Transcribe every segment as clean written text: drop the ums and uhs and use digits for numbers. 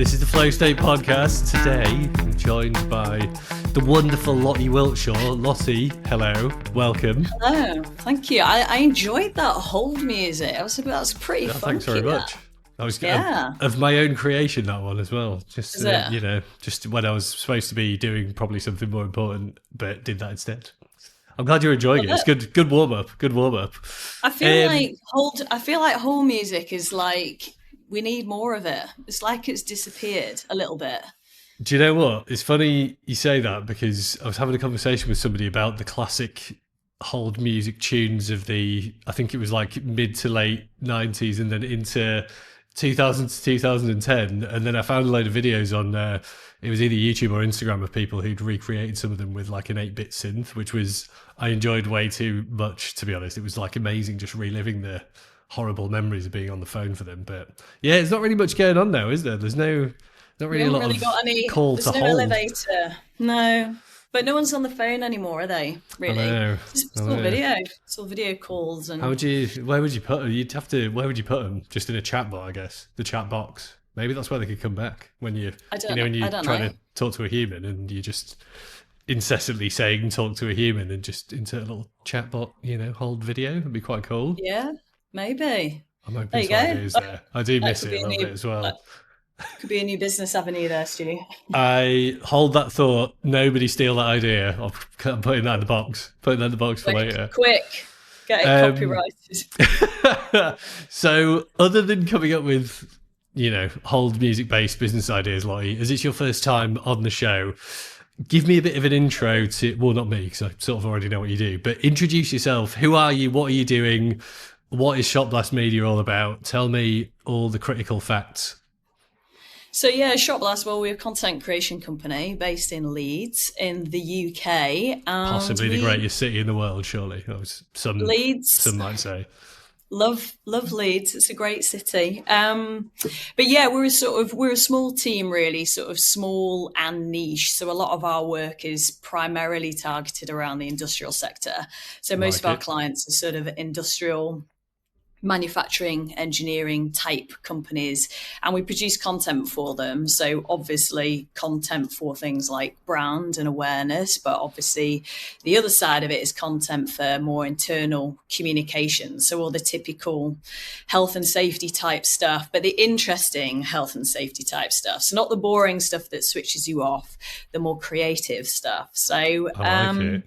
This is the Flow State Podcast. Today, I'm joined by the wonderful Lotty Wiltshaw. Lottie, hello, welcome. Hello, thank you. I enjoyed that hold music. That's pretty funky. Thanks very much. That was of my own creation, that one as well. Just just when I was supposed to be doing probably something more important, but did that instead. I'm glad you're enjoying it. It's good warm up. Good warm up. I feel like hold music is like we need more of it. It's like it's disappeared a little bit. Do you know what? It's funny you say that because I was having a conversation with somebody about the classic hold music tunes of I think it was like mid to late 90s and then into 2000 to 2010. And then I found a load of videos on, it was either YouTube or Instagram of people who'd recreated some of them with like an 8-bit synth, which I enjoyed way too much, to be honest. It was like amazing just reliving the horrible memories of being on the phone for them. But yeah, there's not really much going on now, is there? There's not really a lot of call to hold. There's no elevator. No. But no one's on the phone anymore, are they? Really? I know. It's all video. It's all video calls. And where would you put them? Where would you put them? Just in a chat bot, I guess. The chat box. Maybe that's where they could come back when you're trying to talk to a human and you're just incessantly saying talk to a human and just insert a little chat bot, hold video. It'd be quite cool. Yeah, maybe. I'm open to ideas there. I do miss it a little bit as well. Could be a new business avenue there, Stu. I hold that thought. Nobody steal that idea. I'm putting that in the box. Putting that in the box for later. Quick. Get it copyrighted. So other than coming up with, hold music-based business ideas, Lottie, as it's your first time on the show, give me a bit of an intro to, well, not me, because I sort of already know what you do, but introduce yourself. Who are you? What are you doing? What is Shot Blast Media all about? Tell me all the critical facts. So yeah, Shot Blast, well, we're a content creation company based in Leeds in the UK. Possibly the greatest city in the world, surely. Leeds. Some might say. Love Leeds. It's a great city. But yeah, we're a small team, really, sort of small and niche. So a lot of our work is primarily targeted around the industrial sector. So most of our clients are sort of industrial manufacturing, engineering type companies, and we produce content for them. So obviously content for things like brand and awareness, but obviously the other side of it is content for more internal communication. So all the typical health and safety type stuff, but the interesting health and safety type stuff. So not the boring stuff that switches you off, the more creative stuff. So I like it.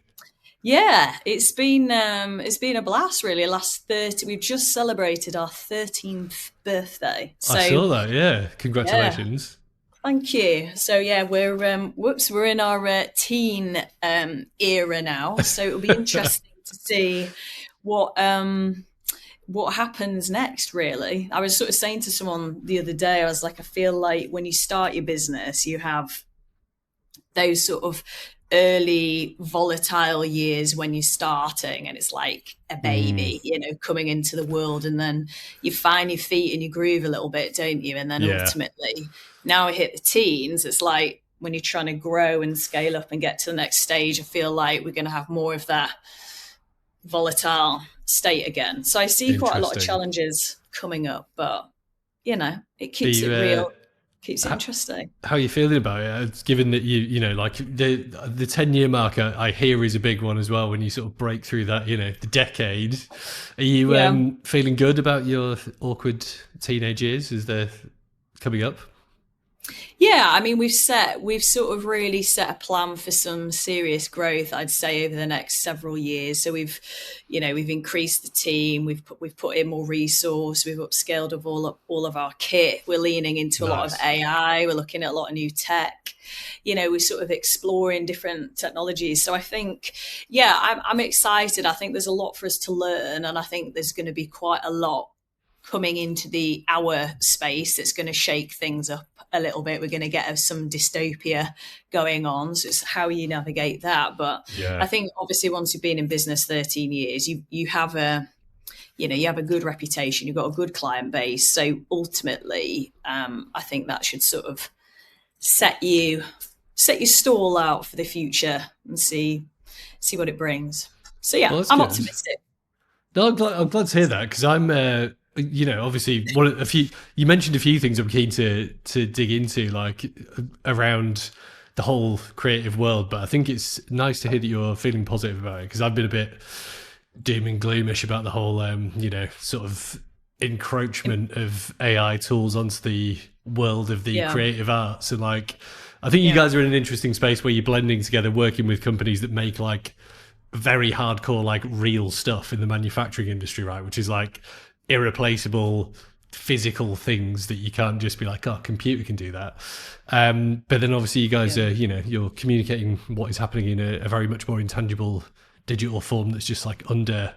Yeah, it's been a blast, really. We've just celebrated our 13th birthday. So, I saw that. Yeah, congratulations. Yeah. Thank you. So yeah, we're in our teen era now. So it'll be interesting to see what happens next. Really, I was sort of saying to someone the other day, I was like, I feel like when you start your business, you have those sort of early volatile years when you're starting and it's like a baby, coming into the world, and then you find your feet and you groove a little bit, don't you? And then ultimately, now we hit the teens, it's like when you're trying to grow and scale up and get to the next stage, I feel like we're going to have more of that volatile state again. So I see quite a lot of challenges coming up, but it keeps it real. Keeps it interesting. How are you feeling about it? Given that like the 10-year mark, I hear is a big one as well. When you sort of break through that, the decade, are you feeling good about your awkward teenage years as they're coming up? Yeah, I mean, we've sort of really set a plan for some serious growth, I'd say, over the next several years. So we've increased the team, we've put in more resource, we've upscaled of all of our kit. We're leaning into a lot of AI. We're looking at a lot of new tech. We're sort of exploring different technologies. So I think, I'm excited. I think there's a lot for us to learn, and I think there's going to be quite a lot coming into our space that's going to shake things up a little bit. We're going to get some dystopia going on. So it's how you navigate that. But I think obviously once you've been in business 13 years, you have a good reputation, you've got a good client base. So ultimately, I think that should sort of set your stall out for the future and see what it brings. So I'm optimistic. No, I'm glad to hear that, because I'm obviously you mentioned a few things I'm keen to dig into, like around the whole creative world, but I think it's nice to hear that you're feeling positive about it, because I've been a bit doom and gloomish about the whole, sort of encroachment of AI tools onto the world of the creative arts. And like, I think you guys are in an interesting space where you're blending together, working with companies that make like very hardcore, like real stuff in the manufacturing industry, right? Which is like irreplaceable physical things that you can't just be like, oh, computer can do that. But then obviously you guys are, you're communicating what is happening in a very much more intangible digital form that's just like under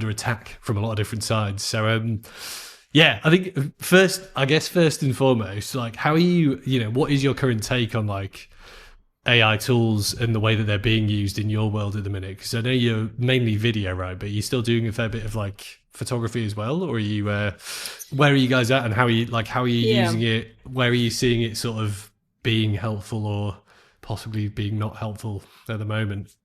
attack from a lot of different sides. So I think first and foremost, like, how are you, what is your current take on like AI tools and the way that they're being used in your world at the minute? Because I know you're mainly video, right? But you're still doing a fair bit of like photography as well, or are you where are you guys at, and how are you using it? Where are you seeing it sort of being helpful or possibly being not helpful at the moment?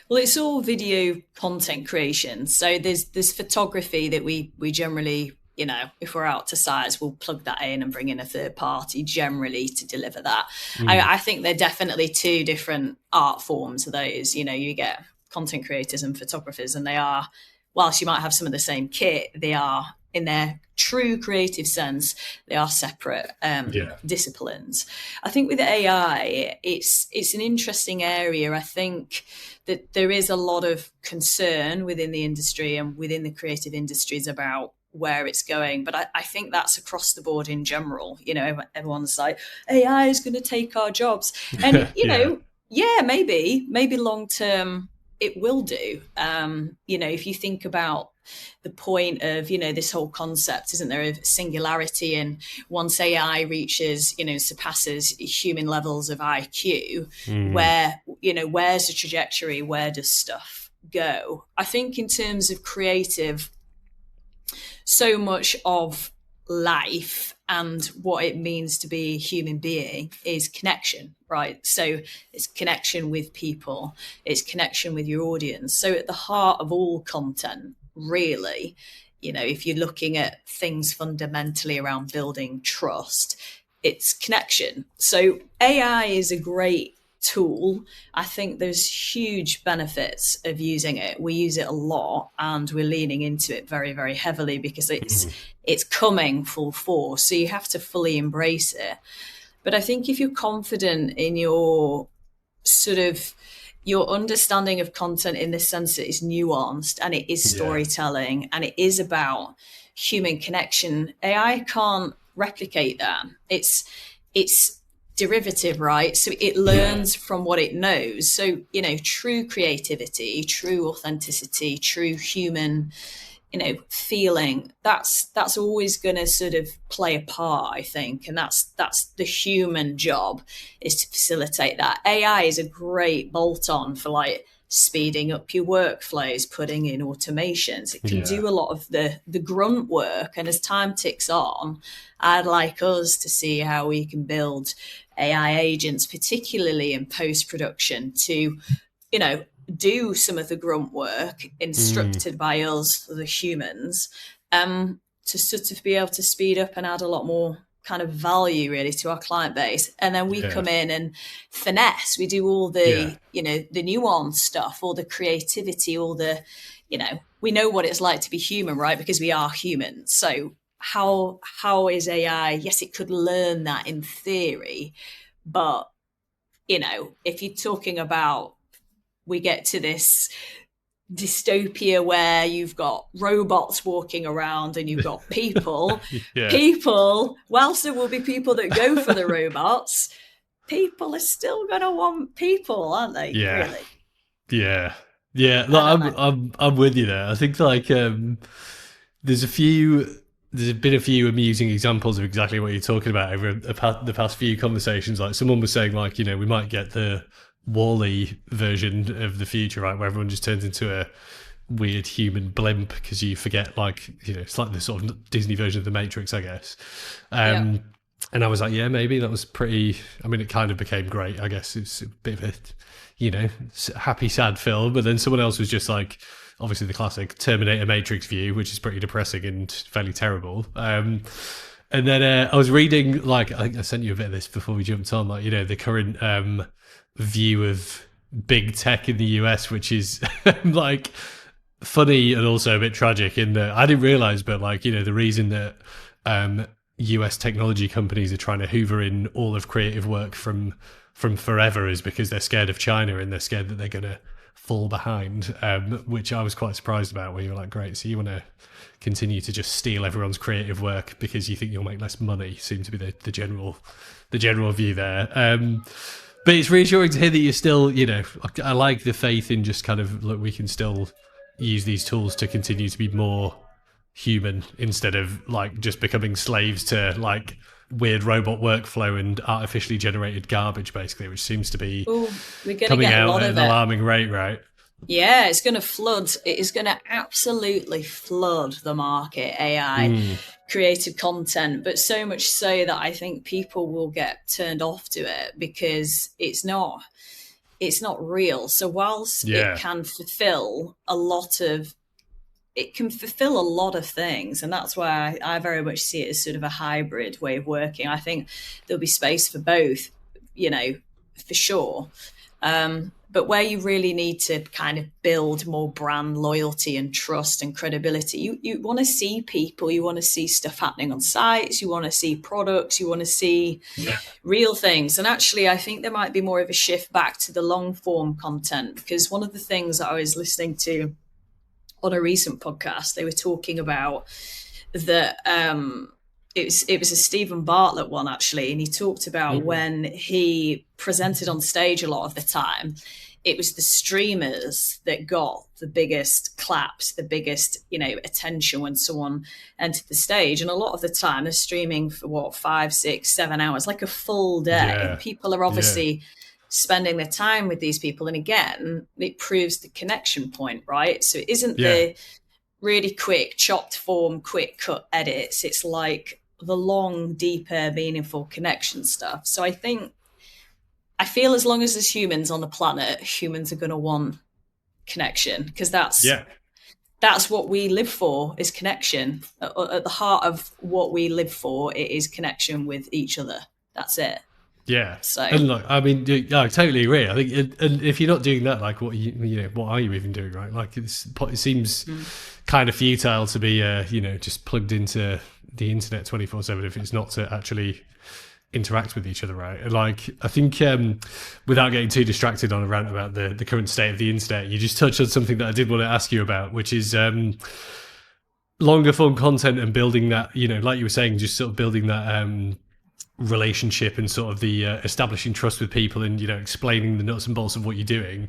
Well, it's all video content creation. So there's photography that we generally, if we're out to sites, we'll plug that in and bring in a third party generally to deliver that. I think they're definitely two different art forms of those. You get content creators and photographers, and they are, whilst you might have some of the same kit, they are, in their true creative sense, they are separate disciplines. I think with AI, it's an interesting area. I think that there is a lot of concern within the industry and within the creative industries about where it's going. But I think that's across the board in general. Everyone's like, AI is going to take our jobs. And, maybe long term, it will do. If you think about the point of, this whole concept, isn't there, of singularity, and once AI reaches, surpasses human levels of IQ, where's the trajectory? Where does stuff go? I think in terms of creative, so much of life and what it means to be a human being is connection, right? So it's connection with people, it's connection with your audience. So at the heart of all content, really, if you're looking at things fundamentally around building trust, it's connection. So AI is a great tool. I think there's huge benefits of using it. We use it a lot, and we're leaning into it very, very heavily because it's coming full force. So you have to fully embrace it. But I think if you're confident in your understanding of content, in the sense that it's nuanced and it is storytelling and it is about human connection, AI can't replicate that. It's derivative, right? So it learns from what it knows. So, true creativity, true authenticity, true human, feeling, that's always going to sort of play a part, I think. And that's the human job, is to facilitate that. AI is a great bolt on for like speeding up your workflows, putting in automations. It can do a lot of the grunt work. And as time ticks on, I'd like us to see how we can build AI agents, particularly in post-production, to, do some of the grunt work instructed by us, for the humans, to sort of be able to speed up and add a lot more kind of value really to our client base. And then we come in and finesse. We do all the, the nuance stuff, all the creativity, all the, we know what it's like to be human, right? Because we are humans. So how is AI? Yes, it could learn that in theory, but, if you're talking about, we get to this dystopia where you've got robots walking around and you've got people, whilst there will be people that go for the robots, people are still going to want people, aren't they? Yeah. Really? Yeah. Yeah. Like, I'm with you there. I think like, there's been a few amusing examples of exactly what you're talking about over the past few conversations. Like, someone was saying like, we might get the Wall-E version of the future, right, where everyone just turns into a weird human blimp because you forget, like, it's like the sort of Disney version of the Matrix, I guess. And I was like, yeah, maybe that was pretty. I mean, it kind of became great, I guess. It's a bit of a happy sad film, but then someone else was just like, obviously the classic Terminator Matrix view, which is pretty depressing and fairly terrible. And then I was reading, like, I think I sent you a bit of this before we jumped on, like, the current view of big tech in the US, which is like funny and also a bit tragic in that I didn't realize, but like, the reason that US technology companies are trying to hoover in all of creative work from forever is because they're scared of China and they're scared that they're going to fall behind, which I was quite surprised about, where you were like, great, so you want to continue to just steal everyone's creative work because you think you'll make less money, seems to be the general view there. But it's reassuring to hear that you're still, I like the faith in just kind of, look, we can still use these tools to continue to be more human instead of like just becoming slaves to like weird robot workflow and artificially generated garbage, basically, which seems to be coming out at an alarming rate, right? Yeah, it's going to flood. It is going to absolutely flood the market, AI creative content, but so much so that I think people will get turned off to it because it's not real. So whilst it can fulfill a lot of things, and that's why I very much see it as sort of a hybrid way of working. I think there'll be space for both, for sure. But where you really need to kind of build more brand loyalty and trust and credibility, you want to see people, you want to see stuff happening on sites, you want to see products, you want to see real things. And actually, I think there might be more of a shift back to the long form content, because one of the things that I was listening to on a recent podcast, they were talking about that it was a Stephen Bartlett one, actually, and he talked about when he presented on stage a lot of the time, it was the streamers that got the biggest claps, the biggest, attention when someone entered the stage. And a lot of the time they're streaming for 5, 6, 7 hours, like a full day. Yeah. People are obviously spending their time with these people. And again, it proves the connection point, right? So it isn't the really quick chopped form, quick cut edits. It's like the long, deeper, meaningful connection stuff. So I feel as long as there's humans on the planet, humans are going to want connection, because that's what we live for, is connection. At the heart of what we live for, it is connection with each other. That's it. Yeah. So, and look, I mean, I totally agree. I think, and if you're not doing that, like, what what are you even doing, right? Like, it seems kind of futile to be, just plugged into the internet 24/7 if it's not to actually interact with each other, right? And like, I think without getting too distracted on a rant about the current state of the internet, you just touched on something that I did want to ask you about, which is longer form content and building that, like you were saying, just sort of building that relationship and sort of the establishing trust with people and, explaining the nuts and bolts of what you're doing.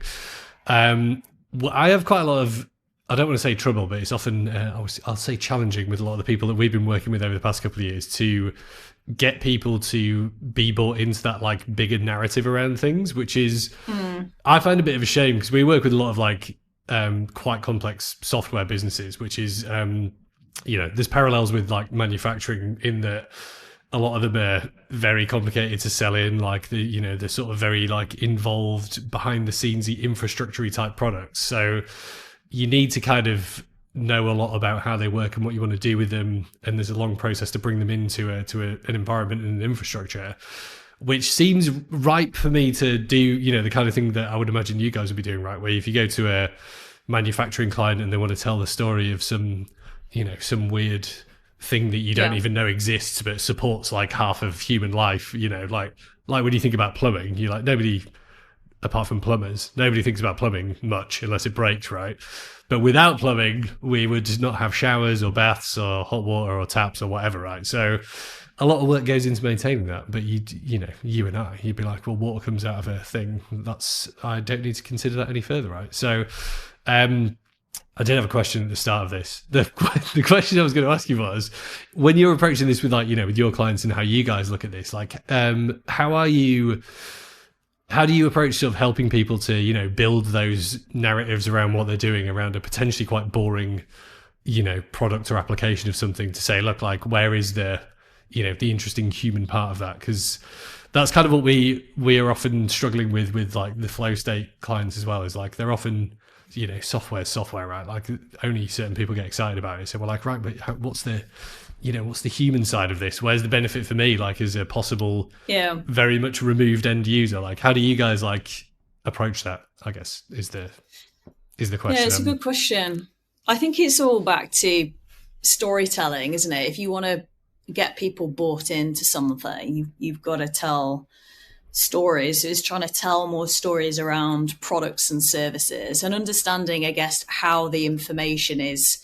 I have quite a lot of, I don't want to say trouble, but it's often, I'll say challenging with a lot of the people that we've been working with over the past couple of years to get people to be bought into that like bigger narrative around things, which is, I find a bit of a shame, because we work with a lot of like quite complex software businesses, which is, there's parallels with like manufacturing in that a lot of them are very complicated to sell in, like they're sort of very like involved behind the scenes infrastructure type products. So you need to kind of know a lot about how they work and what you want to do with them, and there's a long process to bring them into an environment and an infrastructure, which seems ripe for me to do, the kind of thing that I would imagine you guys would be doing, right? Where if you go to a manufacturing client and they want to tell the story of some weird thing that you don't even know exists but supports like half of human life, like when you think about plumbing, you're like, nobody apart from plumbers, nobody thinks about plumbing much unless it breaks, right? But without plumbing, we would not have showers or baths or hot water or taps or whatever, right? So a lot of work goes into maintaining that. But you and you'd be like, well, water comes out of a thing. I don't need to consider that any further, right? So I did have a question at the start of this. The question I was going to ask you was, when you're approaching this with with your clients and how you guys look at this, like, how do you approach sort of helping people to, build those narratives around what they're doing around a potentially quite boring, product or application of something, to say, look, like, where is the interesting human part of that? Because that's kind of what we are often struggling with like the flow state clients as well, is like they're often software, right? Like only certain people get excited about it. So we're like, right, but what's the human side of this? Where's the benefit for me? Like, as a possible, very much removed end user, like, how do you guys like approach that? I guess is the question. Yeah, it's a good question. I think it's all back to storytelling, isn't it? If you want to get people bought into something, you've got to tell stories. Is trying to tell more stories around products and services, and understanding, I guess, how the information is,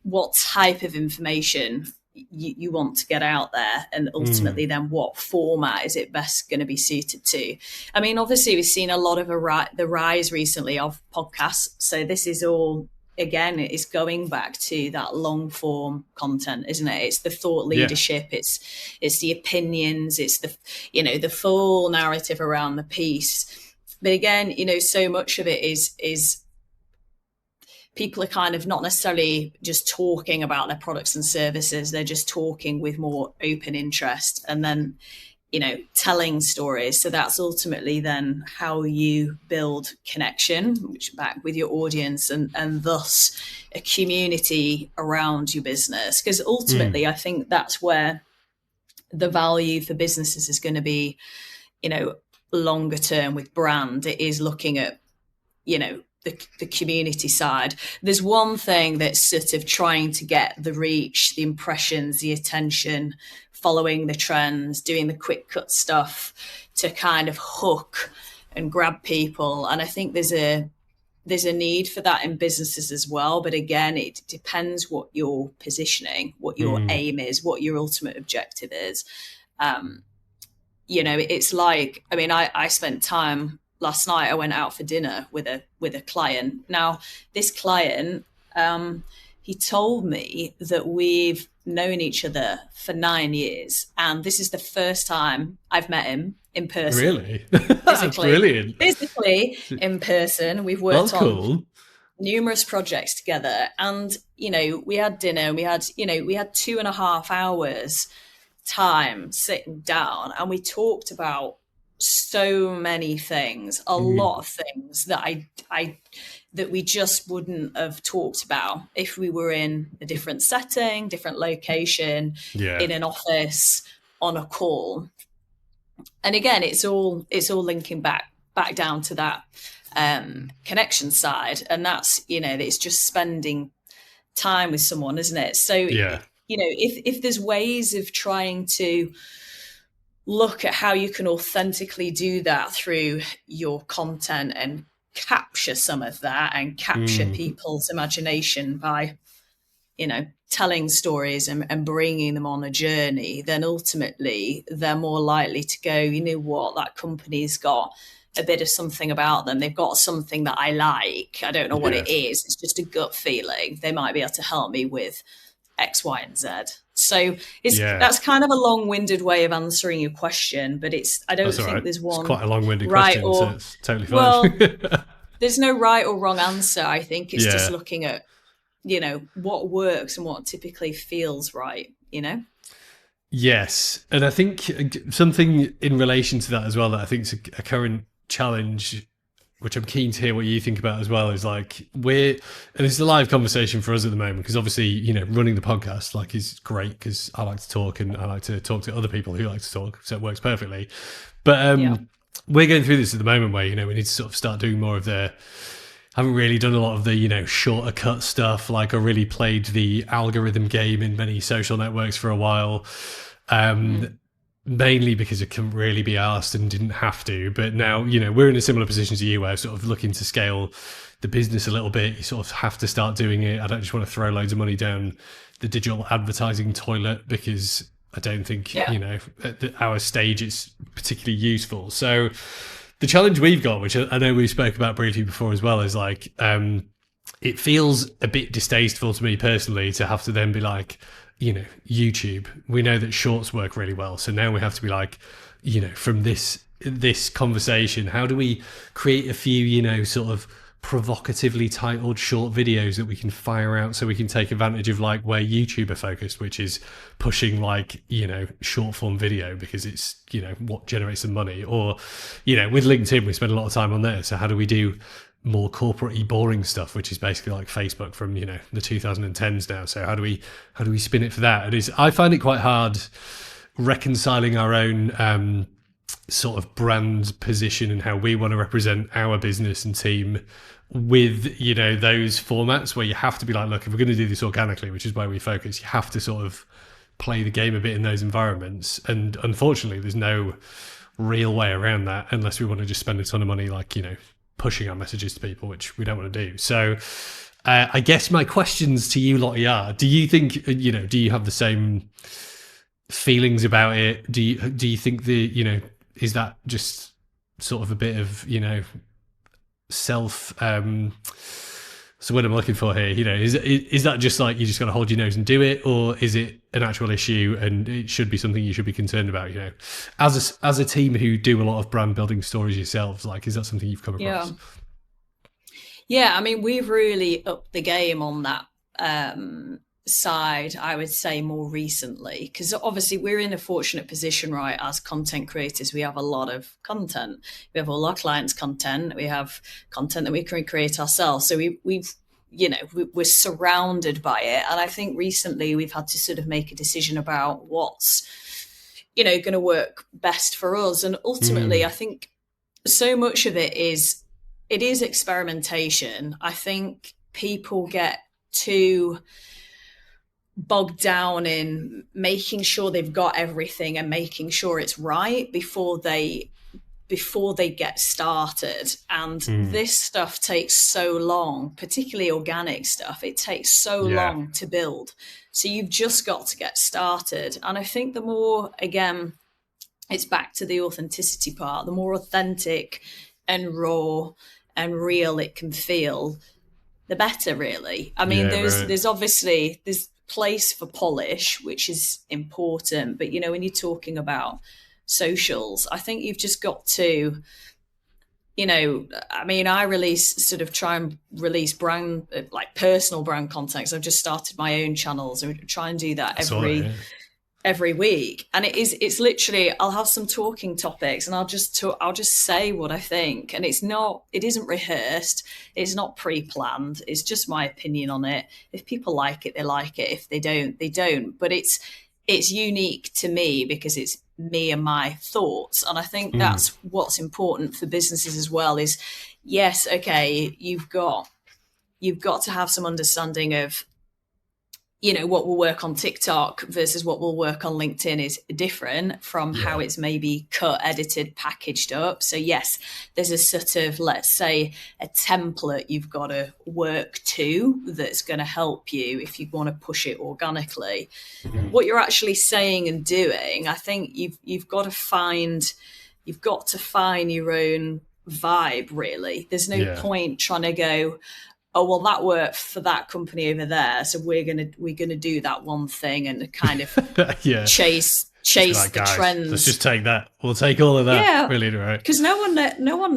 what type of information you want to get out there, and ultimately then what format is it best going to be suited to. I mean, obviously we've seen a lot of the rise recently of podcasts, so this is all, again, it's going back to that long form content, isn't it? It's the thought leadership, it's the opinions, it's the full narrative around the piece. But again, so much of it is people are kind of not necessarily just talking about their products and services, they're just talking with more open interest, and then telling stories. So that's ultimately then how you build connection, which back with your audience, and thus a community around your business. Because ultimately, I think that's where the value for businesses is going to be, longer term with brand. It is looking at, the community side. There's one thing that's sort of trying to get the reach, the impressions, the attention, following the trends, doing the quick cut stuff to kind of hook and grab people. And I think there's a need for that in businesses as well. But again, it depends what you're positioning, what your aim is, what your ultimate objective is. It's like, I mean, I spent time last night. I went out for dinner with a client. Now, this client, he told me that we've known each other for 9 years, and this is the first time I've met him in person. Really? That's brilliant. Physically in person. We've worked on numerous projects together, and we had dinner, and we had 2.5 hours time sitting down, and we talked about so many things, a lot of things that that we just wouldn't have talked about if we were in a different setting, different location, in an office, on a call. And again, it's all linking back down to that connection side, and that's it's just spending time with someone, isn't it? So if there's ways of trying to look at how you can authentically do that through your content and capture some of that and capture people's imagination by, telling stories and bringing them on a journey, then ultimately they're more likely to go, that company's got a bit of something about them. They've got something that I like. I don't know what it is. It's just a gut feeling. They might be able to help me with X, Y, and Z. So that's kind of a long-winded way of answering your question, but I don't think there's one. It's quite a long-winded question, so it's totally fine. Well, there's no right or wrong answer. I think it's just looking at, what works and what typically feels right, Yes. And I think something in relation to that as well that I think is a current challenge, which I'm keen to hear what you think about as well, is like and this is a live conversation for us at the moment, because obviously, running the podcast is great because I like to talk and I like to talk to other people who like to talk, so it works perfectly. But we're going through this at the moment where, we need to sort of start doing more of haven't really done a lot of the, shorter cut stuff. Like I really played the algorithm game in many social networks for a while. Mainly because it couldn't really be asked and didn't have to. But now, we're in a similar position to you where sort of looking to scale the business a little bit. You sort of have to start doing it. I don't just want to throw loads of money down the digital advertising toilet because I don't think, at our stage it's particularly useful. So the challenge we've got, which I know we spoke about briefly before as well, is like, it feels a bit distasteful to me personally to have to then be like, YouTube, we know that shorts work really well. So now we have to be like, from this conversation, how do we create a few, sort of provocatively titled short videos that we can fire out so we can take advantage of like where YouTube are focused, which is pushing like, short form video because it's, what generates the money. Or, with LinkedIn, we spend a lot of time on there. So how do we do more corporate-y, boring stuff, which is basically like Facebook from, you know, the 2010s now. So how do we spin it for that? I find it quite hard reconciling our own sort of brand position and how we want to represent our business and team with, you know, those formats where you have to be like, look, if we're going to do this organically, which is where we focus, you have to sort of play the game a bit in those environments. And unfortunately, there's no real way around that unless we want to just spend a ton of money, like, you know, pushing our messages to people, which we don't want to do. So I guess my questions to you, Lottie, are, do you think, you know, do you have the same feelings about it? Do you think you know, is that just sort of a bit of, you know, self so what I'm looking for here, you know, is that just like you just got to hold your nose and do it, or is it an actual issue and it should be something you should be concerned about, you know, as a team who do a lot of brand building stories yourselves? Like, is that something you've come across? Yeah, I mean, we've really upped the game on that side, I would say, more recently, because obviously we're in a fortunate position, right? As content creators, we have a lot of content. We have all our clients' content. We have content that we can create ourselves. So we've you know, we're surrounded by it. And I think recently we've had to sort of make a decision about what's, you know, going to work best for us. And ultimately, I think so much of it is experimentation. I think people get too bogged down in making sure they've got everything and making sure it's right before they get started. And this stuff takes so long, particularly organic stuff. It takes so long to build. So you've just got to get started. And I think the more, again, it's back to the authenticity part, the more authentic and raw and real it can feel, the better, really. I mean, there's obviously, there's place for polish, which is important. But, you know, when you're talking about socials, I think you've just got to, you know, I mean, I try and release brand, like personal brand content. So I've just started my own channels and try and do that every week. And it's literally, I'll have some talking topics and I'll just say what I think. And it isn't rehearsed. It's not pre-planned. It's just my opinion on it. If people like it, they like it. If they don't, they don't. But it's unique to me because it's me and my thoughts. And I think that's what's important for businesses as well is, yes, okay, you've got to have some understanding of, you know, what will work on TikTok versus what will work on LinkedIn is different from how it's maybe cut, edited, packaged up. So yes, there's a sort of, let's say, a template you've got to work to that's going to help you if you want to push it organically. What you're actually saying and doing, I think you've got to find your own vibe, really. There's no point trying to go, oh, well, that worked for that company over there, so we're gonna do that one thing and kind of chase like, the trends. Let's just take that. We'll take all of that. Yeah, really, right? Because no one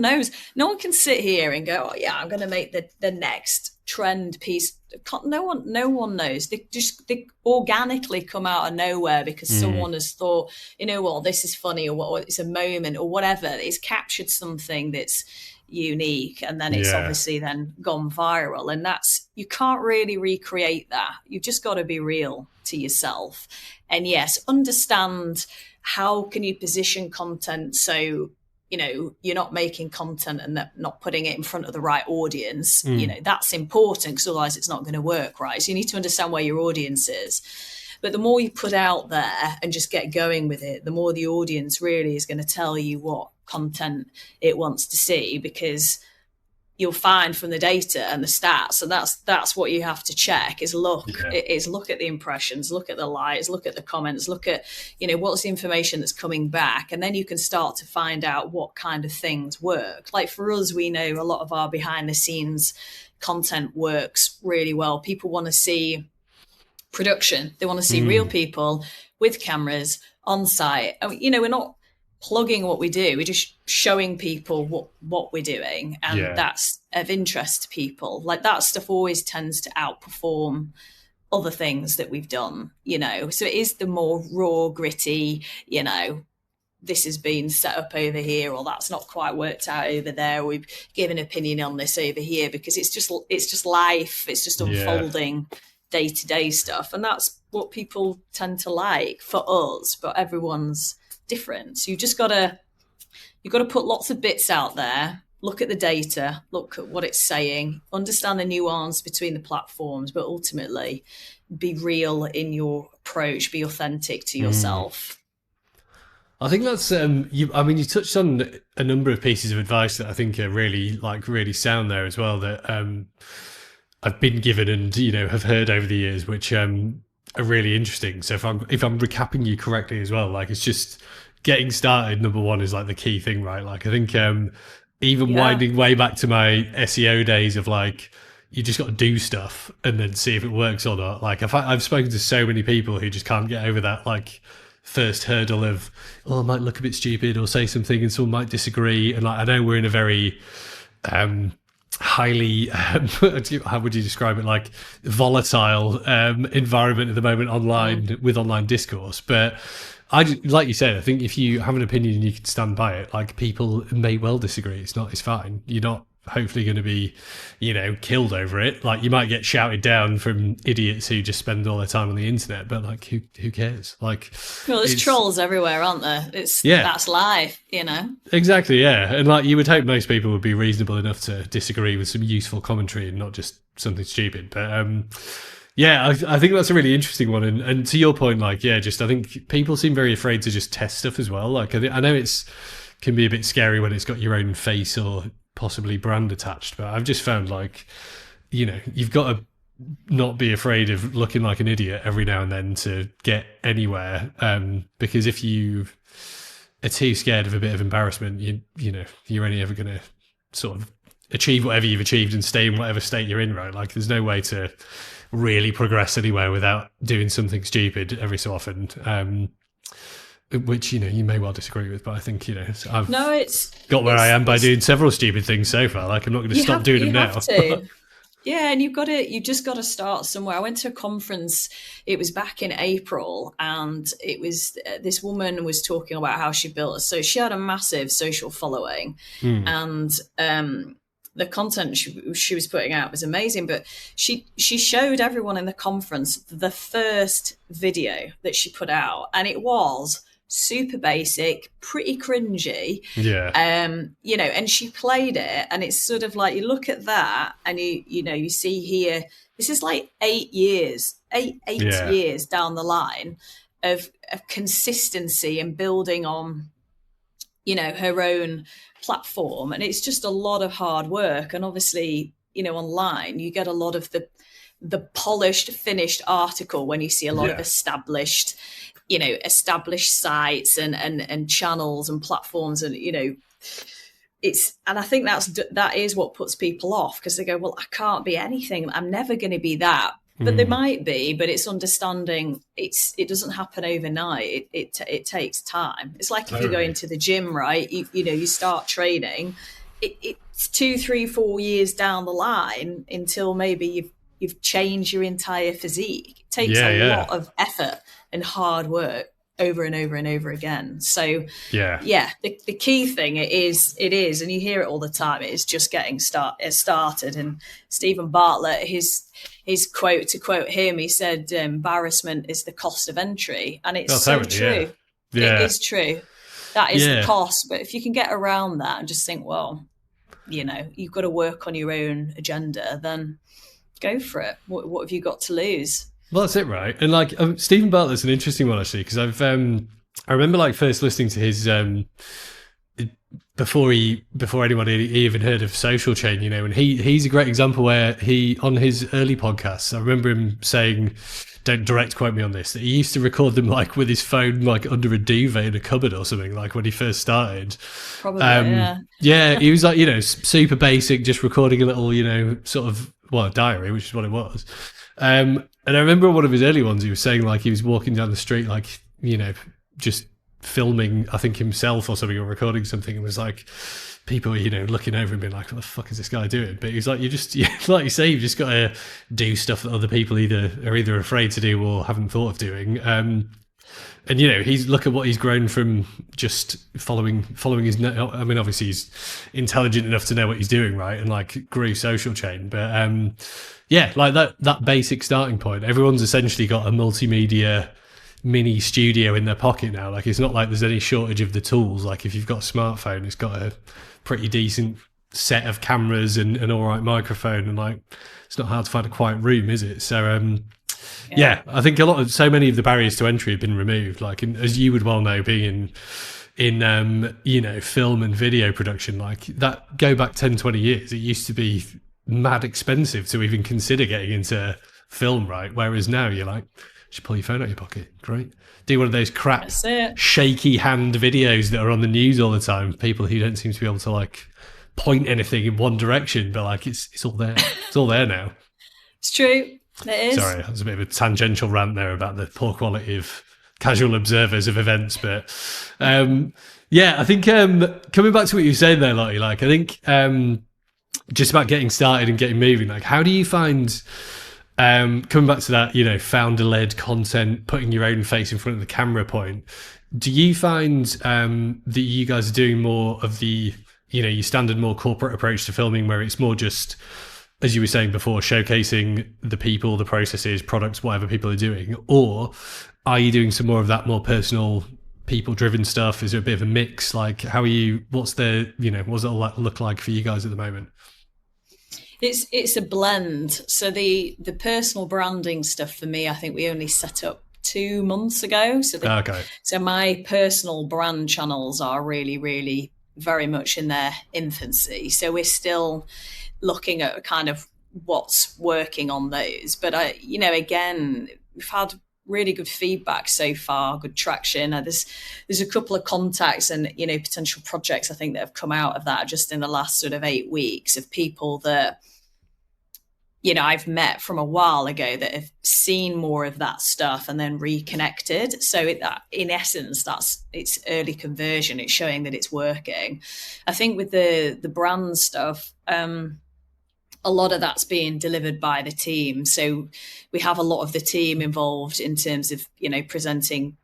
knows. No one can sit here and go, oh yeah, I'm going to make the next trend piece. No one knows. They organically come out of nowhere because someone has thought, you know what, this is funny, or it's a moment, or whatever. It's captured something that's unique, and then it's obviously then gone viral, and you can't really recreate that. You've just got to be real to yourself, and yes, understand how can you position content so, you know, you're not making content and not putting it in front of the right audience. You know, that's important because otherwise it's not going to work, right? So you need to understand where your audience is. But the more you put out there and just get going with it, the more the audience really is going to tell you what content it wants to see, because you'll find from the data and the stats, and that's what you have to check is look at the impressions, look at the likes, look at the comments, look at, you know, what's the information that's coming back, and then you can start to find out what kind of things work. Like for us, we know a lot of our behind the scenes content works really well. People want to see production. They want to see real people with cameras on site. I mean, you know, we're not plugging what we do. We're just showing people what we're doing. And that's of interest to people. Like that stuff always tends to outperform other things that we've done, you know. So it is the more raw, gritty, you know, this has been set up over here, or that's not quite worked out over there. We've given an opinion on this over here, because it's just life. It's just unfolding day-to-day stuff. And that's what people tend to like for us, but everyone's different. So you've got to put lots of bits out there, look at the data, look at what it's saying, understand the nuance between the platforms, but ultimately be real in your approach, be authentic to yourself. I think that's you touched on a number of pieces of advice that I think are really sound there as well, that I've been given and have heard over the years, which are really interesting. So if I'm recapping you correctly as well, like, it's just getting started. Number one is like the key thing, right? Like, I think even winding way back to my SEO days of like, you just got to do stuff and then see if it works or not. Like, I've spoken to so many people who just can't get over that like first hurdle of, I might look a bit stupid or say something and someone might disagree. And like, I know we're in a very highly how would you describe it, like volatile environment at the moment online with online discourse, but like you said, I think if you have an opinion and you can stand by it, like, people may well disagree. It's fine. You're not hopefully going to be killed over it. Like, you might get shouted down from idiots who just spend all their time on the internet, but like, who cares? Like, well, there's trolls everywhere, aren't there? That's life, Exactly, yeah. And like, you would hope most people would be reasonable enough to disagree with some useful commentary and not just something stupid. But I think that's a really interesting one. And to your point, like, I think people seem very afraid to just test stuff as well. Like, I know can be a bit scary when it's got your own face or possibly brand attached, but I've just found, like, you've got to not be afraid of looking like an idiot every now and then to get anywhere, because if you are too scared of a bit of embarrassment, you're only ever going to sort of achieve whatever you've achieved and stay in whatever state you're in, right? Like, there's no way to really progress anywhere without doing something stupid every so often, which you may well disagree with, but I think I've got where I am by doing several stupid things so far. Like, I'm not going to stop doing them now. Yeah, and you just got to start somewhere. I went to a conference, it was back in April, and it was this woman was talking about how she built so she had a massive social following, and the content she was putting out was amazing, but she showed everyone in the conference the first video that she put out, and it was super basic, pretty cringy. And she played it, and it's sort of like, you look at that and you see here, this is like 8 years down the line of consistency and building on her own platform. And it's just a lot of hard work. And obviously, online you get a lot of the polished, finished article when you see a lot of established sites and channels and platforms, and I think that is what puts people off, because they go, well, I can't be anything, I'm never going to be that. But they might be, but it's understanding it doesn't happen overnight. It takes time. It's like if you go into the gym, right? You start training. It's 2, 3, 4 years down the line until maybe you've changed your entire physique. It takes a lot of effort and hard work over and over and over again. So the key thing is, and you hear it all the time, it is just getting started. And Stephen Bartlett, his quote, to quote him, he said, embarrassment is the cost of entry. And it's so true. It is true. That is the cost. But if you can get around that and just think, well, you've got to work on your own agenda, then go for it. What have you got to lose? Well, that's it, right? And like, Stephen Bartlett's an interesting one, actually, because I remember like first listening to his before anyone even heard of Social Chain, and he's a great example where he, on his early podcasts, I remember him saying, don't direct quote me on this, that he used to record them like with his phone like under a duvet in a cupboard or something, like when he first started. Probably, he was like, super basic, just recording a little, sort of, a diary, which is what it was. And I remember one of his early ones, he was saying like he was walking down the street, like, just filming, I think himself or something, or recording something, and was like, people, looking over and being like, what the fuck is this guy doing? But he was like, like you say, you've just got to do stuff that other people are either afraid to do or haven't thought of doing. And he's look at what he's grown from just following his. I mean, obviously he's intelligent enough to know what he's doing, right? And like grew Social Chain, but yeah, like that basic starting point. Everyone's essentially got a multimedia mini studio in their pocket now. Like it's not like there's any shortage of the tools. Like if you've got a smartphone, it's got a pretty decent set of cameras and an all right microphone, and like it's not hard to find a quiet room, is it? So yeah, I think so many of the barriers to entry have been removed. Like, as you would well know, being in film and video production, like that go back 10, 20 years, it used to be mad expensive to even consider getting into film, right? Whereas now you're like, just pull your phone out of your pocket, great. Do one of those crap, shaky hand videos that are on the news all the time. People who don't seem to be able to like point anything in one direction, but like it's all there. It's all there now. It's true. It is. Sorry, that was a bit of a tangential rant there about the poor quality of casual observers of events, but yeah, I think coming back to what you were saying there, Lottie, like I think just about getting started and getting moving, like how do you find coming back to that, founder-led content, putting your own face in front of the camera point, do you find that you guys are doing more of the, your standard more corporate approach to filming where it's more just, as you were saying before, showcasing the people, the processes, products, whatever people are doing? Or are you doing some more of that more personal, people-driven stuff? Is there a bit of a mix? Like, how are you, what's the, what does it all look like for you guys at the moment? It's a blend. So the personal branding stuff for me, I think we only set up 2 months ago. So my personal brand channels are really, really very much in their infancy. So we're still looking at kind of what's working on those. But again, we've had really good feedback so far, good traction. There's a couple of contacts and, potential projects I think that have come out of that just in the last sort of 8 weeks of people that, I've met from a while ago that have seen more of that stuff and then reconnected. So in essence, it's early conversion. It's showing that it's working. I think with the brand stuff, a lot of that's being delivered by the team. So we have a lot of the team involved in terms of, presenting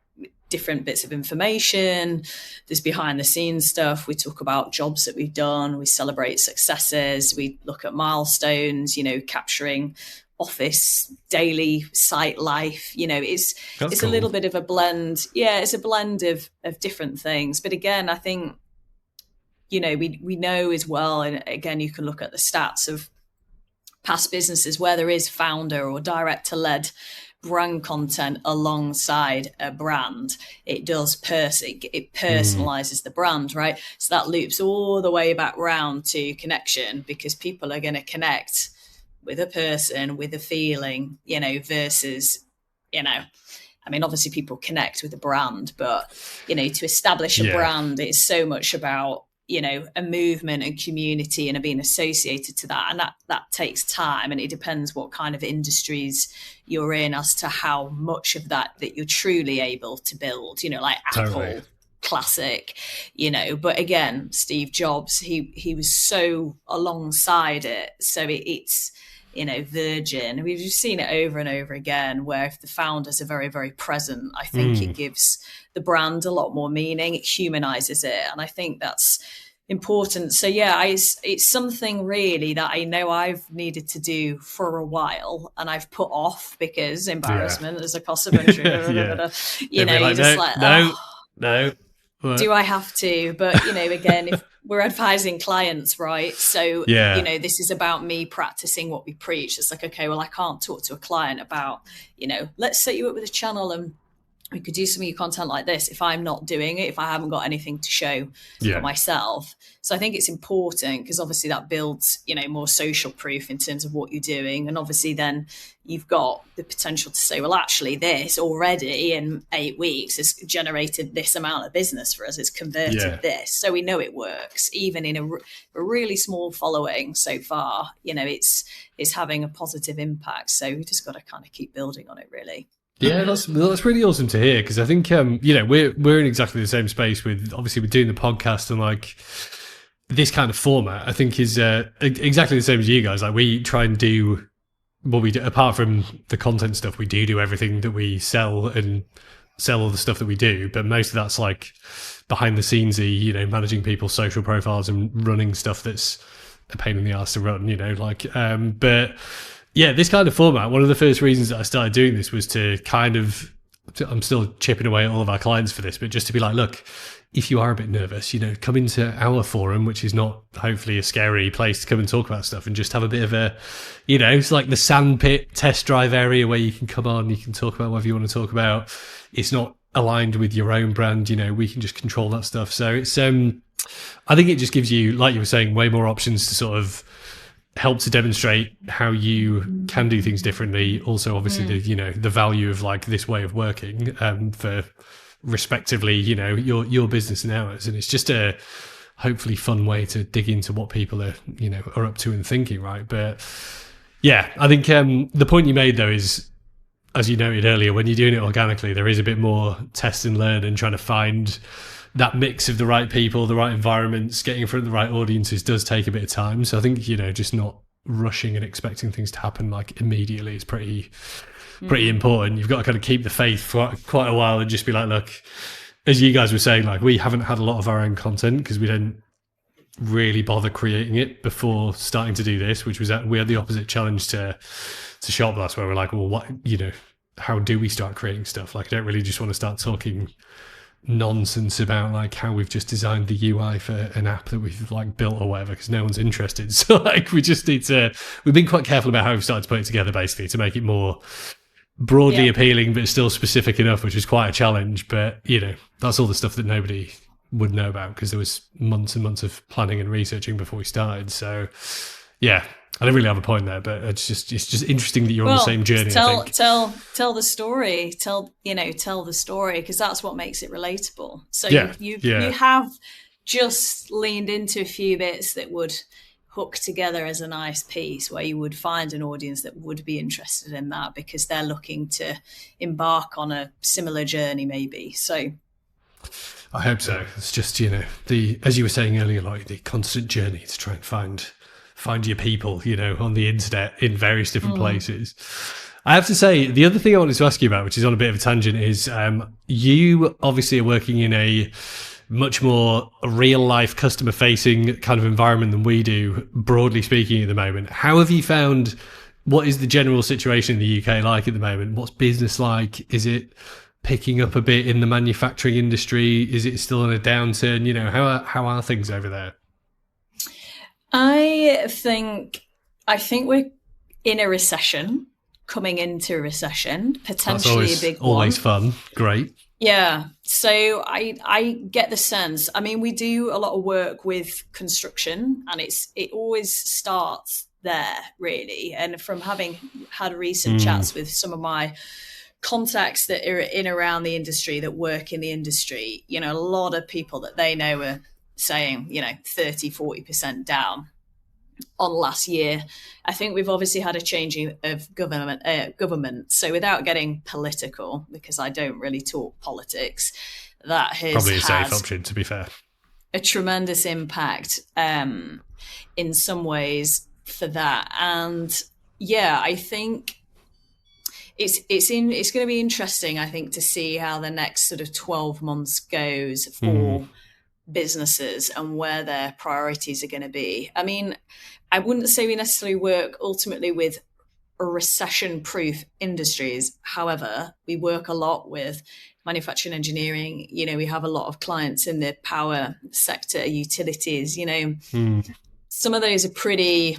different bits of information. There's behind the scenes stuff. We talk about jobs that we've done. We celebrate successes. We look at milestones, capturing office, daily site life. It's cool. A little bit of a blend. Yeah, it's a blend of different things. But again, I think, we know as well, and again, you can look at the stats of past businesses where there is founder or director-led brand content alongside a brand. It does it personalizes the brand, right? So that loops all the way back round to connection, because people are going to connect with a person, with a feeling, versus, obviously people connect with a brand, but, to establish a brand, it's so much about, a movement and community and being associated to that. And that takes time, and it depends what kind of industries you're in as to how much of that you're truly able to build, like totally. Apple, classic, but again, Steve Jobs, he was so alongside it. So it's, Virgin, we've seen it over and over again, where if the founders are very, very present, I think it gives the brand a lot more meaning. It humanizes it. And I think that's important. So yeah, it's something really that I know I've needed to do for a while, and I've put off because embarrassment is a cost of entry. No. What? Do I have to? But, again, if we're advising clients, right? So, this is about me practicing what we preach. It's like, okay, well, I can't talk to a client about, let's set you up with a channel and we could do some of your content like this if I'm not doing it, if I haven't got anything to show for myself. So I think it's important because obviously that builds, more social proof in terms of what you're doing. And obviously then you've got the potential to say, well, actually this already in 8 weeks has generated this amount of business for us. It's converted this. So we know it works, even in a really small following so far, it's having a positive impact. So we just got to kind of keep building on it, really. Yeah, that's really awesome to hear, because I think we're in exactly the same space with, obviously we're doing the podcast, and like this kind of format I think is exactly the same as you guys. Like we try and do what we do, apart from the content stuff, we do everything that we sell and sell all the stuff that we do, but most of that's like behind the scenesy, you know, managing people's social profiles and running stuff that's a pain in the ass to run, you know, like, but yeah, this kind of format, one of the first reasons that I started doing this was to kind of, I'm still chipping away at all of our clients for this, but just to be like, look, if you are a bit nervous, you know, come into our forum, which is not hopefully a scary place to come and talk about stuff, and just have a bit of a, you know, it's like the sandpit test drive area where you can come on, you can talk about whatever you want to talk about. It's not aligned with your own brand, you know, we can just control that stuff. So it's, I think it just gives you, like you were saying, way more options to sort of help to demonstrate how you can do things differently. Also, obviously, the, you know, the value of like this way of working for respectively, you know, your business and ours. And it's just a hopefully fun way to dig into what people are, you know, are up to and thinking, right? But yeah, I think the point you made though is, as you noted earlier, when you're doing it organically, there is a bit more test and learn and trying to find that mix of the right people, the right environments, getting in front of the right audiences does take a bit of time. So I think, you know, just not rushing and expecting things to happen like immediately is pretty important. You've got to kind of keep the faith for quite a while and just be like, look, as you guys were saying, like we haven't had a lot of our own content because we didn't really bother creating it before starting to do this, which was that we had the opposite challenge to Shop Blast, where we're like, well, what, you know, how do we start creating stuff? Like I don't really just want to start talking nonsense about like how we've just designed the UI for an app that we've like built or whatever, because no one's interested. So like we just need to, we've been quite careful about how we've started to put it together basically to make it more broadly appealing but still specific enough, which is quite a challenge. But you know, that's all the stuff that nobody would know about because there was months and months of planning and researching before we started. So yeah, I don't really have a point there, but it's just interesting that you're on the same journey. Tell the story. Tell the story, because that's what makes it relatable. So you have just leaned into a few bits that would hook together as a nice piece where you would find an audience that would be interested in that because they're looking to embark on a similar journey maybe. So I hope so. It's just, you know, as you were saying earlier, like the constant journey to try and find your people, you know, on the internet in various different places. I have to say, the other thing I wanted to ask you about, which is on a bit of a tangent, is you obviously are working in a much more real life customer facing kind of environment than we do, broadly speaking, at the moment. How have you found, what is the general situation in the UK like at the moment? What's business like? Is it picking up a bit in the manufacturing industry? Is it still on a downturn? You know, how are things over there? I think we're in a recession, coming into a recession, potentially a big one. Always fun. Great. Yeah. So I get the sense. I mean, we do a lot of work with construction, and it always starts there, really. And from having had recent chats with some of my contacts that are in around the industry, that work in the industry, you know, a lot of people that they know are saying, you know, 30-40% down on last year. I think we've obviously had a changing of government. So without getting political, because I don't really talk politics, that has probably a safe option, to be fair. A tremendous impact in some ways for that. And yeah, I think it's going to be interesting, I think, to see how the next sort of 12 months goes for businesses and where their priorities are going to be. I mean, I wouldn't say we necessarily work ultimately with recession-proof industries. However, we work a lot with manufacturing, engineering. You know, we have a lot of clients in the power sector, utilities. You know, some of those are pretty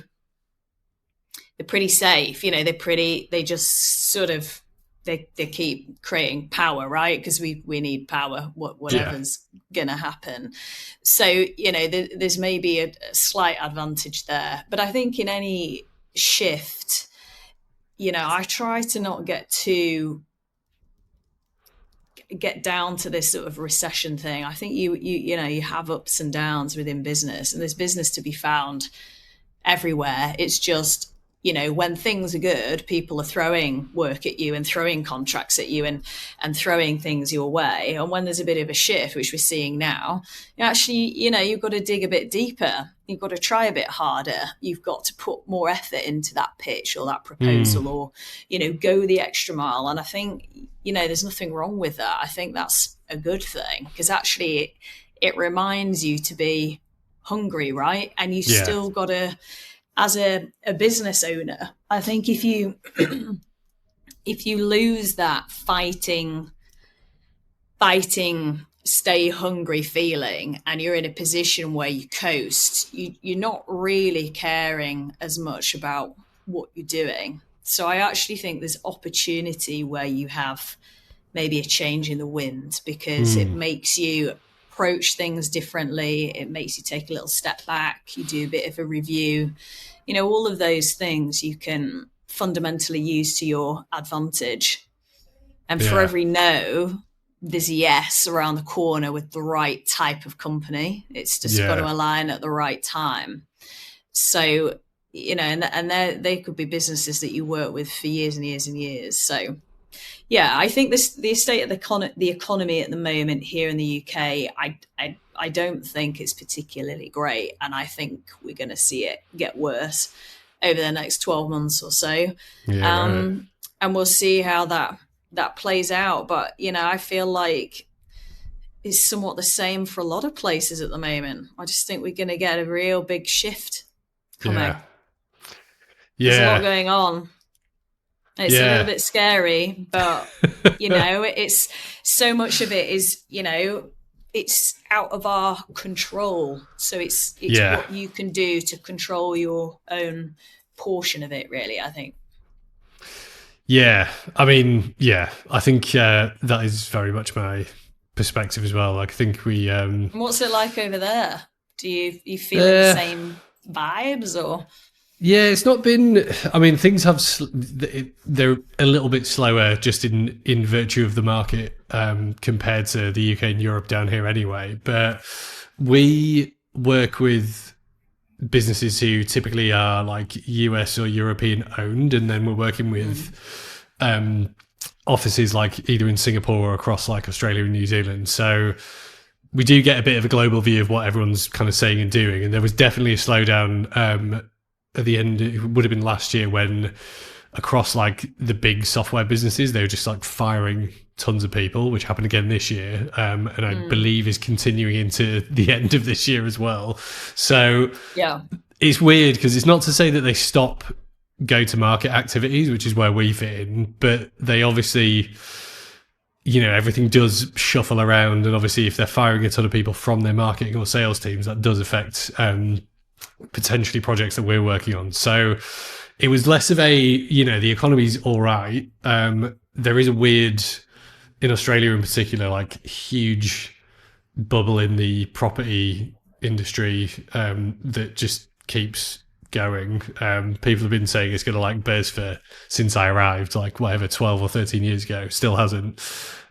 safe. You know, they just sort of they keep creating power, right? Because we need power, whatever's going to happen. So, you know, there's maybe a slight advantage there. But I think in any shift, you know, I try to not get down to this sort of recession thing. I think you know, you have ups and downs within business, and there's business to be found everywhere. It's just, you know, when things are good, people are throwing work at you and throwing contracts at you and throwing things your way. And when there's a bit of a shift, which we're seeing now, actually, you know, you've got to dig a bit deeper you've got to try a bit harder. You've got to put more effort into that pitch or that proposal, or, go the extra mile. And I think, there's nothing wrong with that. I think that's a good thing, because actually it reminds you to be hungry, right? And you still got to, as a business owner, I think if you if you lose that fighting, stay hungry feeling, and you're in a position where you coast, you're not really caring as much about what you're doing. So I actually think there's opportunity where you have maybe a change in the wind, because it makes you approach things differently. It makes you take a little step back. You do a bit of a review. All of those things you can fundamentally use to your advantage. And for every no, there's a yes around the corner with the right type of company. It's just got to align at the right time. So, and they could be businesses that you work with for years and years and years. So, I think the state of the economy at the moment here in the UK, I don't think it's particularly great. And I think we're going to see it get worse over the next 12 months or so. And we'll see how that plays out. But, I feel like it's somewhat the same for a lot of places at the moment. I just think we're going to get a real big shift coming. There's a lot going on. It's a little bit scary, but, it's so much of it is, it's out of our control. So it's what you can do to control your own portion of it, really, I think. Yeah, I mean, I think that is very much my perspective as well. Like, I think we... What's it like over there? Do you feel the same vibes, or...? Yeah, it's not been... I mean, things have... They're a little bit slower just in virtue of the market compared to the UK and Europe down here anyway. But we work with businesses who typically are like US or European owned, and then we're working with offices like either in Singapore or across like Australia and New Zealand. So we do get a bit of a global view of what everyone's kind of saying and doing. And there was definitely a slowdown at the end. It would have been last year when across like the big software businesses, they were just like firing tons of people, which happened again this year. And I believe is continuing into the end of this year as well. So it's weird because it's not to say that they stop go-to-market activities, which is where we fit in, but they obviously, everything does shuffle around. And obviously if they're firing a ton of people from their marketing or sales teams, that does affect potentially projects that we're working on. So it was less of a, the economy's all right. There is a weird, in Australia in particular, like huge bubble in the property industry that just keeps going. People have been saying it's going to like burst since I arrived, like whatever, 12 or 13 years ago, still hasn't.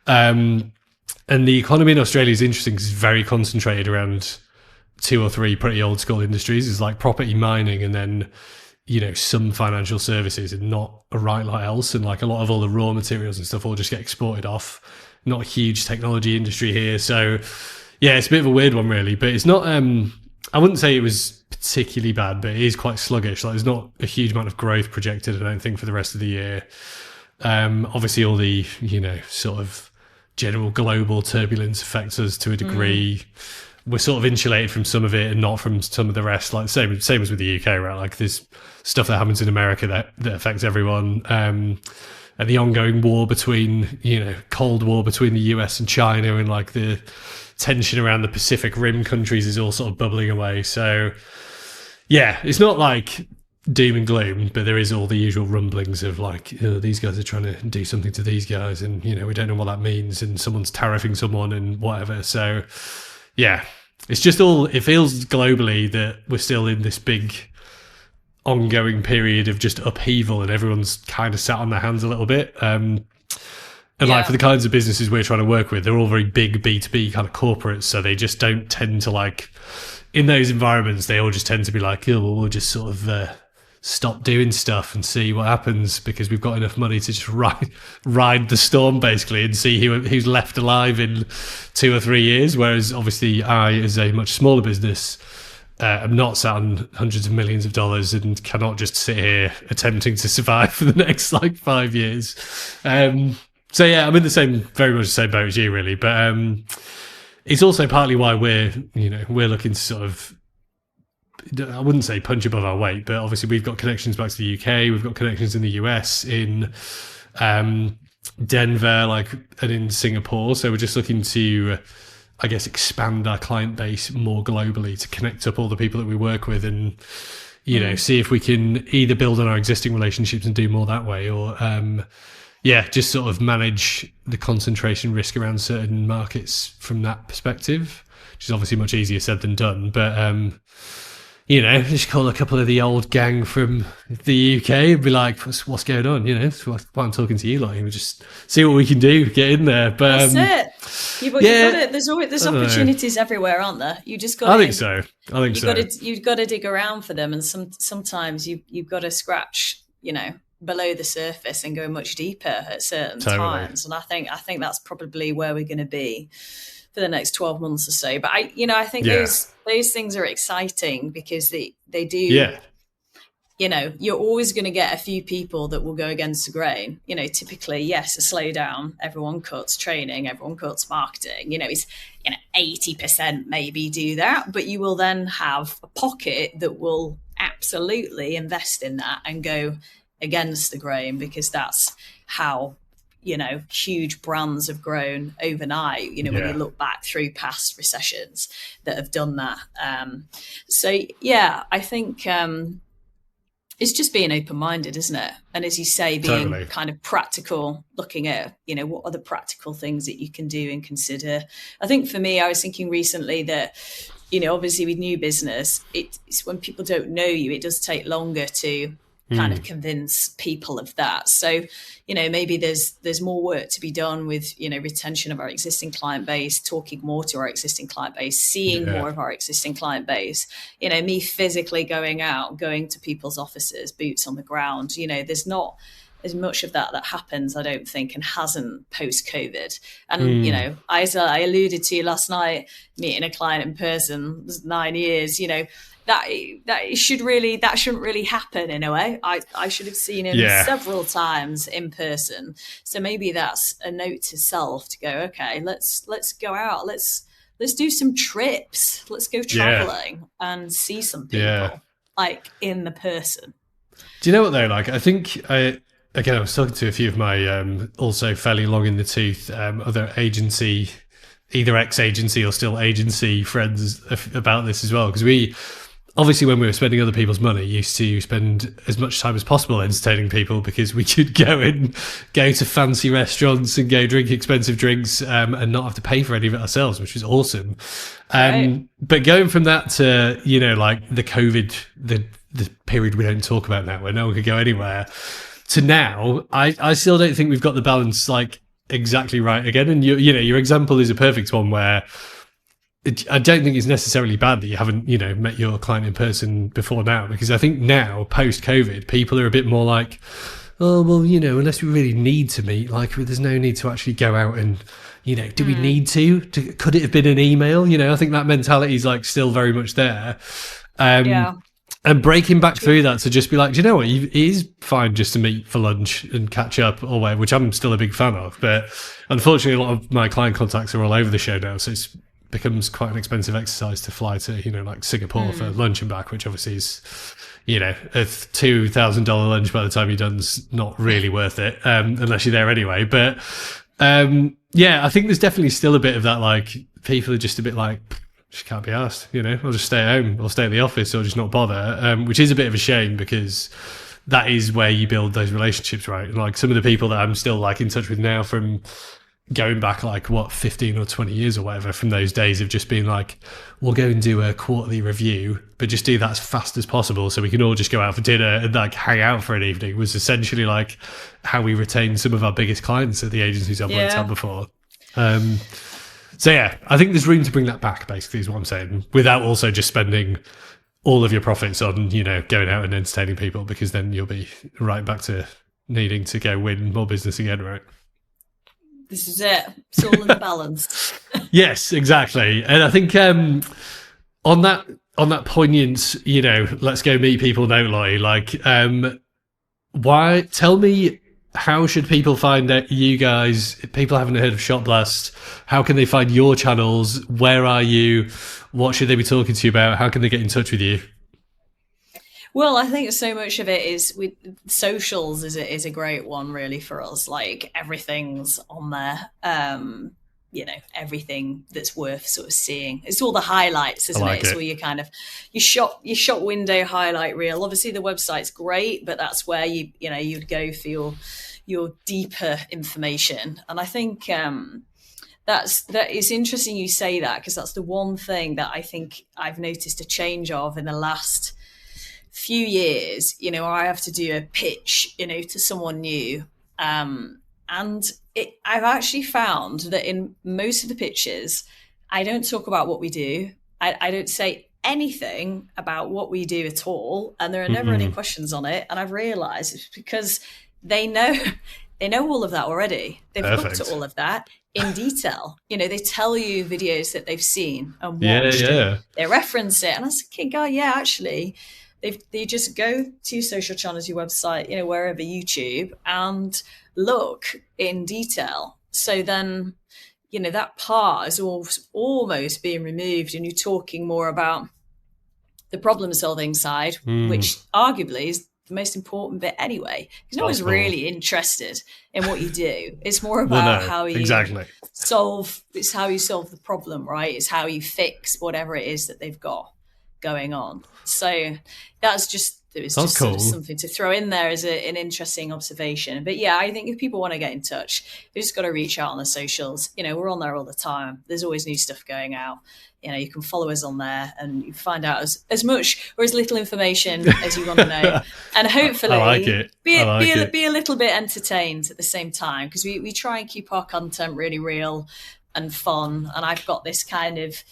And the economy in Australia is interesting because it's very concentrated around 2 or 3 pretty old school industries. It's like property, mining, and then some financial services, and not a right lot else. And like a lot of all the raw materials and stuff all just get exported off. Not a huge technology industry here. So yeah, it's a bit of a weird one really, but it's not, I wouldn't say it was particularly bad, but it is quite sluggish. Like there's not a huge amount of growth projected, I don't think, for the rest of the year. Obviously all the, sort of general global turbulence affects us to a degree. We're sort of insulated from some of it and not from some of the rest. Like same as with the UK, right? Like there's stuff that happens in America that affects everyone. And the ongoing war between, Cold War between the US and China, and like the tension around the Pacific Rim countries is all sort of bubbling away. So yeah, it's not like doom and gloom, but there is all the usual rumblings of like, these guys are trying to do something to these guys, and we don't know what that means, and someone's tariffing someone and whatever. So yeah, it's just it feels globally that we're still in this big ongoing period of just upheaval, and everyone's kind of sat on their hands a little bit. Like for the kinds of businesses we're trying to work with, they're all very big B2B kind of corporates. So they just don't tend to like, in those environments, they all just tend to be like, we'll just sort of stop doing stuff and see what happens, because we've got enough money to just ride the storm basically and see who's left alive in 2 or 3 years. Whereas obviously I, as a much smaller business, I'm not sat on hundreds of millions of dollars and cannot just sit here attempting to survive for the next like 5 years. So yeah, I'm in very much the same boat as you, really. But it's also partly why we're looking to sort of, I wouldn't say punch above our weight, but obviously we've got connections back to the UK, we've got connections in the US, in Denver, and in Singapore. So we're just looking to, I guess, expand our client base more globally to connect up all the people that we work with, and see if we can either build on our existing relationships and do more that way, or just sort of manage the concentration risk around certain markets from that perspective, which is obviously much easier said than done. But just call a couple of the old gang from the UK and be like, what's going on? That's why I'm talking to you. We just see what we can do, get in there. But that's it. You've got it. There's opportunities everywhere, aren't there? You just got. I think so. You've got to dig around for them, and sometimes you've got to scratch, below the surface and go much deeper at certain times. And I think that's probably where we're going to be for the next 12 months or so. But I think those things are exciting because they do. Yeah. You're always going to get a few people that will go against the grain. Typically, yes, a slowdown. Everyone cuts training. Everyone cuts marketing. It's 80% maybe do that, but you will then have a pocket that will absolutely invest in that and go against the grain, because that's how huge brands have grown overnight, when you look back through past recessions that have done that. I think it's just being open-minded, isn't it? And as you say, being kind of practical, looking at, what are the practical things that you can do and consider. I think for me, I was thinking recently that, obviously with new business, it's when people don't know you, it does take longer to kind of convince people of that. So, maybe there's more work to be done with, retention of our existing client base, talking more to our existing client base, seeing more of our existing client base, me physically going to people's offices, boots on the ground, there's not as much of that happens, I don't think, and hasn't post-COVID. And, as I alluded to last night, meeting a client in person, it was 9 years, that shouldn't really happen in a way. I should have seen him several times in person. So maybe that's a note to self to go, okay, let's go out. Let's do some trips. Let's go traveling and see some people in the person. Do you know what though? I think I was talking to a few of my also fairly long in the tooth other agency, either ex-agency or still agency friends about this as well, because we obviously, when we were spending other people's money, used to spend as much time as possible entertaining people, because we could go to fancy restaurants and go drink expensive drinks and not have to pay for any of it ourselves, which was awesome. Right. But going from that to, the COVID, the period we don't talk about now, where no one could go anywhere, to now, I still don't think we've got the balance exactly right again. And your example is a perfect one where I don't think it's necessarily bad that you haven't, met your client in person before now, because I think now, post-COVID, people are a bit more like, oh, well, unless we really need to meet, there's no need to actually go out and, do we need to? Could it have been an email? I think that mentality is still very much there. And breaking back through that to just be like, do you know what? It is fine just to meet for lunch and catch up or whatever, which I'm still a big fan of. But unfortunately, a lot of my client contacts are all over the show now, so it's becomes quite an expensive exercise to fly to, Singapore for lunch and back, which obviously is, a $2,000 lunch by the time you're done is not really worth it, unless you're there anyway. But, I think there's definitely still a bit of that, people are just a bit just can't be asked, I'll just stay at home or stay at the office or just not bother, which is a bit of a shame, because that is where you build those relationships, right? And some of the people that I'm still in touch with now from going back 15 or 20 years or whatever, from those days of just being we'll go and do a quarterly review, but just do that as fast as possible so we can all just go out for dinner and hang out for an evening, was essentially how we retained some of our biggest clients at the agencies I've worked at before. I think there's room to bring that back, basically, is what I'm saying, without also just spending all of your profits on, going out and entertaining people, because then you'll be right back to needing to go win more business again, right? This is it. It's all in the balance. Yes, exactly. And I think on that on that poignant, let's go meet people now, Lottie, like, why, tell me, how should people find out you guys? If people haven't heard of Shot Blast, how can they find your channels? Where are you? What should they be talking to you about? How can they get in touch with you? Well, I think so much of it is with socials is a great one really for us. Like everything's on there. Everything that's worth sort of seeing. It's all the highlights, isn't it? It's where you kind of your shop window highlight reel. Obviously the website's great, but that's where you'd go for your deeper information. And I think that is interesting you say that, because that's the one thing that I think I've noticed a change of in the last few years. I have to do a pitch, to someone new. And I've actually found that in most of the pitches, I don't talk about what we do. I don't say anything about what we do at all. And there are never any questions on it. And I've realized it's because they know all of that already. They've looked at all of that in detail. They tell you videos that they've seen and watched. Yeah. They reference it. And I was like, God, yeah, actually, they just go to your social channels, your website, wherever, YouTube, and look in detail. So then, that part is almost being removed, and you're talking more about the problem solving side, which arguably is the most important bit anyway, because no one's really interested in what you do. It's more about how you it's how you solve the problem, right? It's how you fix whatever it is that they've got going on. So that's just, it was just cool. Sort of something to throw in there as an interesting observation. But yeah, I think if people want to get in touch, they just got to reach out on the socials. We're on there all the time. There's always new stuff going out. You can follow us on there and you find out as much or as little information as you want to know. And hopefully be a little bit entertained at the same time, because we try and keep our content really real and fun. And I've got this kind of,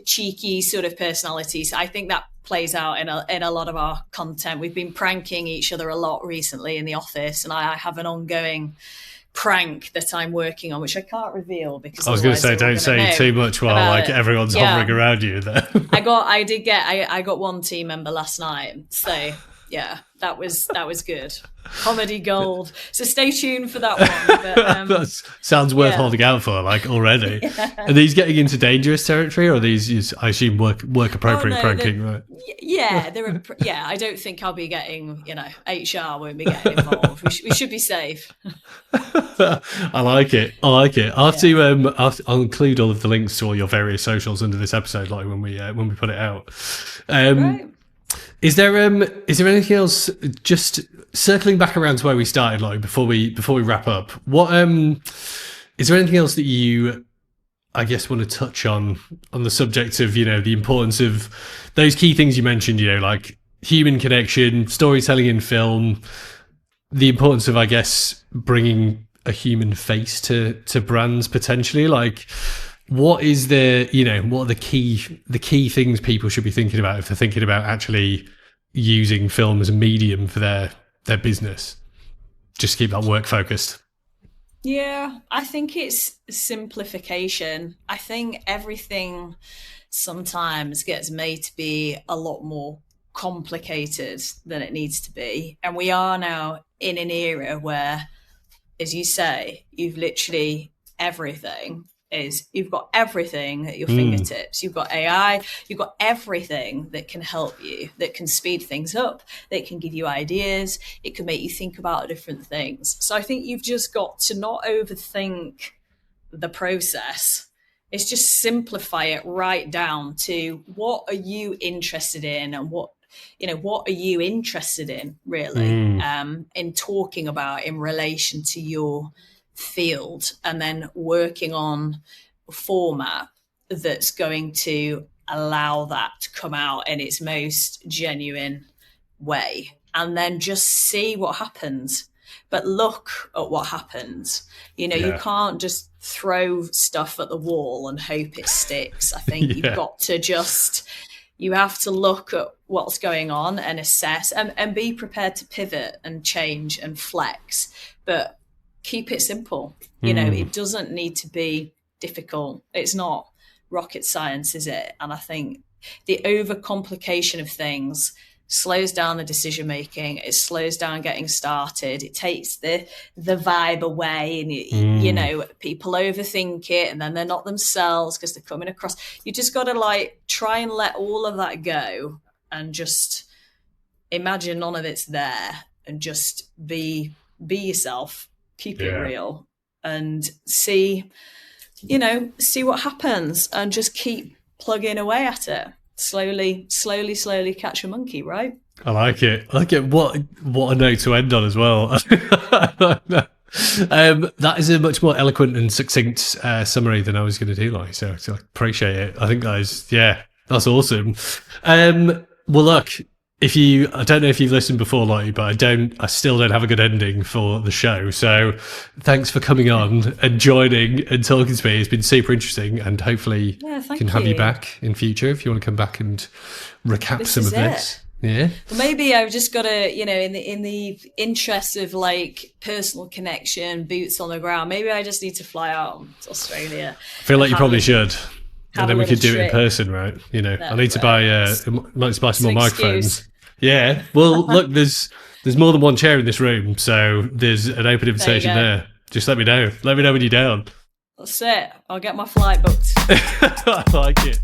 cheeky sort of personality. So I think that plays out in a lot of our content. We've been pranking each other a lot recently in the office, and I have an ongoing prank that I'm working on, which I can't reveal because I was going to say, don't say too much while everyone's hovering around you there. I got one team member last night, so yeah, that was good. Comedy gold. So stay tuned for that one. But, that sounds worth holding out for, already. Yeah. Are these getting into dangerous territory, or are these, I assume, work appropriate pranking, right? Yeah, I don't think I'll be getting, HR won't be getting involved. We should be safe. I like it. I'll have to. I'll include all of the links to all your various socials under this episode, when we put it out. Right. Is there anything else? Just circling back around to where we started, before we wrap up. What is there anything else that you, I guess, want to touch on the subject of the importance of those key things you mentioned? Like human connection, storytelling in film, the importance of, I guess, bringing a human face to brands potentially. What is what are the key things people should be thinking about if they're thinking about actually using film as a medium for their business? Just keep that work focused. Yeah, I think it's simplification. I think everything sometimes gets made to be a lot more complicated than it needs to be. And we are now in an era where, as you say, you've got everything at your fingertips. You've got AI, you've got everything that can help you, that can speed things up, that can give you ideas. It can make you think about different things. So I think you've just got to not overthink the process. It's just simplify it right down to what are you interested in, and what are you interested in really in talking about in relation to your field, and then working on a format that's going to allow that to come out in its most genuine way, and then just see what happens. But look at what happens. You can't just throw stuff at the wall and hope it sticks. I think you've got to you have to look at what's going on and assess and be prepared to pivot and change and flex, but keep it simple. It doesn't need to be difficult. It's not rocket science, is it? And I think the overcomplication of things slows down the decision making. It slows down getting started. It takes the vibe away, and you know, people overthink it, and then they're not themselves because they're coming across. You just got to like try and let all of that go and just imagine none of it's there, and just be yourself. Keep it real, and see what happens, and just keep plugging away at it. Slowly catch a monkey, right? I like it. What a note to end on as well. That is a much more eloquent and succinct summary than I was going to do, like, so I appreciate it. I think that's awesome. Well, look, I don't know if you've listened before, Lottie, but I still don't have a good ending for the show. So thanks for coming on and joining and talking to me. It's been super interesting, and hopefully can have you back in future if you want to come back and recap some of this. Yeah. Well, maybe I've just got to, in the interest of like personal connection, boots on the ground, maybe I just need to fly out to Australia. I feel like you probably should. And then we could do it in person, right? I need to buy some more microphones. Yeah. Well, look, there's more than one chair in this room, so there's an open invitation there. Just let me know. Let me know when you're down. That's it. I'll get my flight booked. I like it.